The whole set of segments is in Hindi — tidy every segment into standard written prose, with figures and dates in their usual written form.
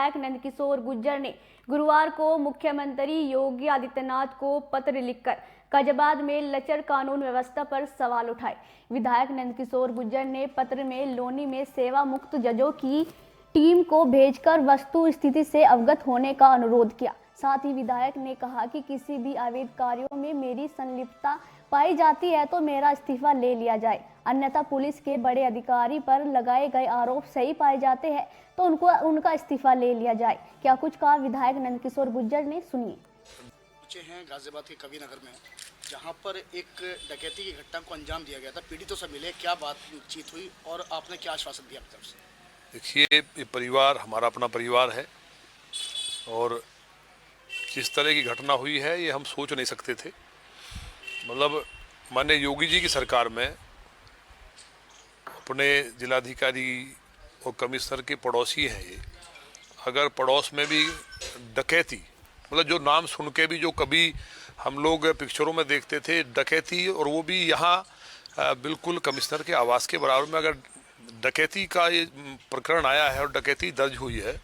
विधायक नंदकिशोर गुर्जर ने गुरुवार को मुख्यमंत्री योगी आदित्यनाथ को पत्र लिखकर गाजियाबाद में लचर कानून व्यवस्था पर सवाल उठाए। विधायक नंदकिशोर गुर्जर ने पत्र में लोनी में सेवा मुक्त जजों की टीम को भेजकर वस्तु स्थिति से अवगत होने का अनुरोध किया। साथ ही विधायक ने कहा कि किसी भी अवैध कार्यों में मेरी संलिप्तता पाई जाती है तो मेरा इस्तीफा ले लिया जाए, अन्यथा पुलिस के बड़े अधिकारी पर लगाए गए आरोप सही पाए जाते हैं तो उनका इस्तीफा ले लिया जाए। क्या कुछ कहा विधायक नंदकिशोर गुर्जर ने, सुनिए। हैं गाजियाबाद के कवि नगर में, जहां पर एक डकैती की घटना को अंजाम दिया गया था। पीड़ितों से मिले, क्या बातचीत हुई और आपने क्या आश्वासन दिया अपनी तरफ से? देखिए, ये परिवार हमारा अपना परिवार है और जिस तरह की घटना हुई है ये हम सोच नहीं सकते थे। मतलब माननीय योगी जी की सरकार में अपने जिलाधिकारी और कमिश्नर के पड़ोसी हैं ये, अगर पड़ोस में भी डकैती, मतलब जो नाम सुन के भी जो कभी हम लोग पिक्चरों में देखते थे डकैती, और वो भी यहाँ बिल्कुल कमिश्नर के आवास के बराबर में अगर डकैती का ये प्रकरण आया है और डकैती दर्ज हुई है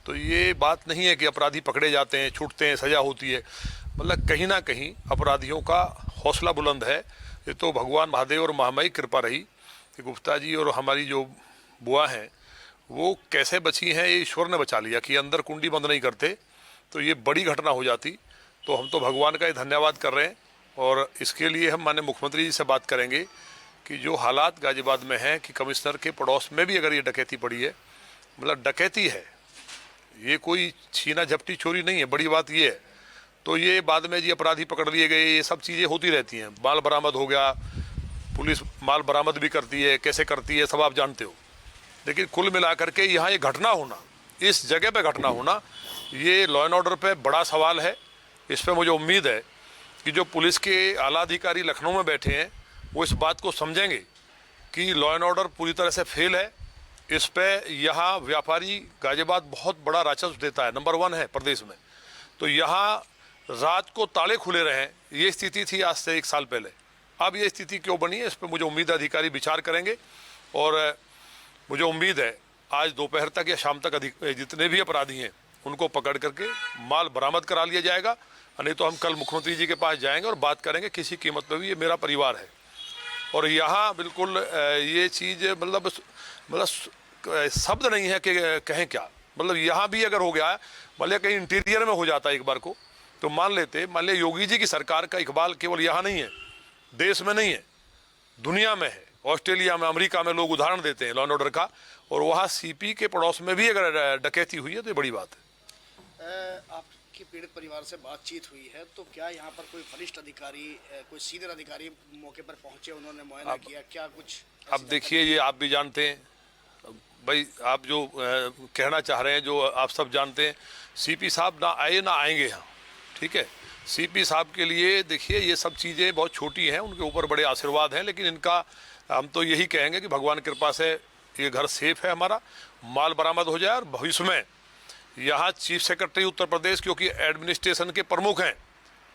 तो ये बात नहीं है कि अपराधी पकड़े जाते हैं, छूटते हैं, सजा होती है। मतलब कहीं ना कहीं अपराधियों का हौसला बुलंद है। ये तो भगवान महादेव और महामाई कृपा रही कि गुप्ता जी और हमारी जो बुआ हैं वो कैसे बची हैं, ये ईश्वर ने बचा लिया कि अंदर कुंडी बंद नहीं करते तो ये बड़ी घटना हो जाती। तो हम तो भगवान का ही धन्यवाद कर रहे हैं और इसके लिए हम माननीय मुख्यमंत्री जी से बात करेंगे कि जो हालात गाजियाबाद में हैं कि कमिश्नर के पड़ोस में भी अगर ये डकैती पड़ी है, मतलब डकैती है, ये कोई छीना झपटी चोरी नहीं है, बड़ी बात ये है, तो ये बाद में जी अपराधी पकड़ लिए गए, ये सब चीज़ें होती रहती हैं। माल बरामद हो गया, पुलिस माल बरामद भी करती है, कैसे करती है सब आप जानते हो। लेकिन कुल मिलाकर के यहाँ ये घटना होना, इस जगह पे घटना होना, ये लॉ एंड ऑर्डर पे बड़ा सवाल है। इस पर मुझे उम्मीद है कि जो पुलिस के आला अधिकारी लखनऊ में बैठे हैं वो इस बात को समझेंगे कि लॉ एंड ऑर्डर पूरी तरह से फेल है। इस पे यहाँ व्यापारी गाजियाबाद बहुत बड़ा राजस्व देता है, नंबर 1 है प्रदेश में, तो यहाँ रात को ताले खुले रहे, ये स्थिति थी आज से 1 साल पहले। अब ये स्थिति क्यों बनी है, इस पर मुझे उम्मीद है अधिकारी विचार करेंगे और मुझे उम्मीद है आज दोपहर तक या शाम तक जितने भी अपराधी हैं उनको पकड़ करके माल बरामद करा लिया जाएगा। नहीं तो हम कल मुख्यमंत्री जी के पास जाएंगे और बात करेंगे किसी कीमत पर भी, ये मेरा परिवार है। और यहाँ बिल्कुल ये चीज़ मतलब शब्द नहीं है कि कहें क्या। मतलब यहाँ भी अगर हो गया, मान लिया कहीं इंटीरियर में हो जाता है एक बार को, तो मान लिया योगी जी की सरकार का इकबाल केवल यहाँ नहीं है, देश में नहीं है, दुनिया में है। ऑस्ट्रेलिया में, अमेरिका में लोग उदाहरण देते हैं लॉ एंड ऑर्डर का, और वहाँ सीपी के पड़ोस में भी अगर डकैती हुई है तो ये बड़ी बात है। आपकी पीड़ित परिवार से बातचीत हुई है तो क्या यहाँ पर कोई वरिष्ठ अधिकारी, कोई सीनियर अधिकारी मौके पर पहुंचे, उन्होंने मुआयना किया, क्या कुछ? अब देखिए, ये आप भी जानते हैं भाई, आप जो कहना चाह रहे हैं जो आप सब जानते हैं, सीपी साहब ना आए ना आएंगे यहाँ, ठीक है। सीपी साहब के लिए देखिए ये सब चीज़ें बहुत छोटी हैं, उनके ऊपर बड़े आशीर्वाद हैं, लेकिन इनका हम तो यही कहेंगे कि भगवान कृपा से ये घर सेफ है, हमारा माल बरामद हो जाए। और भविष्य में यहाँ चीफ सेक्रेटरी उत्तर प्रदेश, क्योंकि एडमिनिस्ट्रेशन के प्रमुख हैं,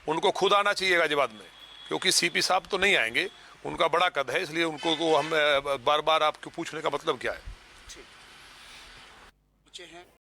उनको खुद आना चाहिए गाजियाबाद में, क्योंकि सीपी साहब तो नहीं आएंगे, उनका बड़ा कद है, इसलिए उनको को हम बार बार आपको पूछने का मतलब क्या है। हैं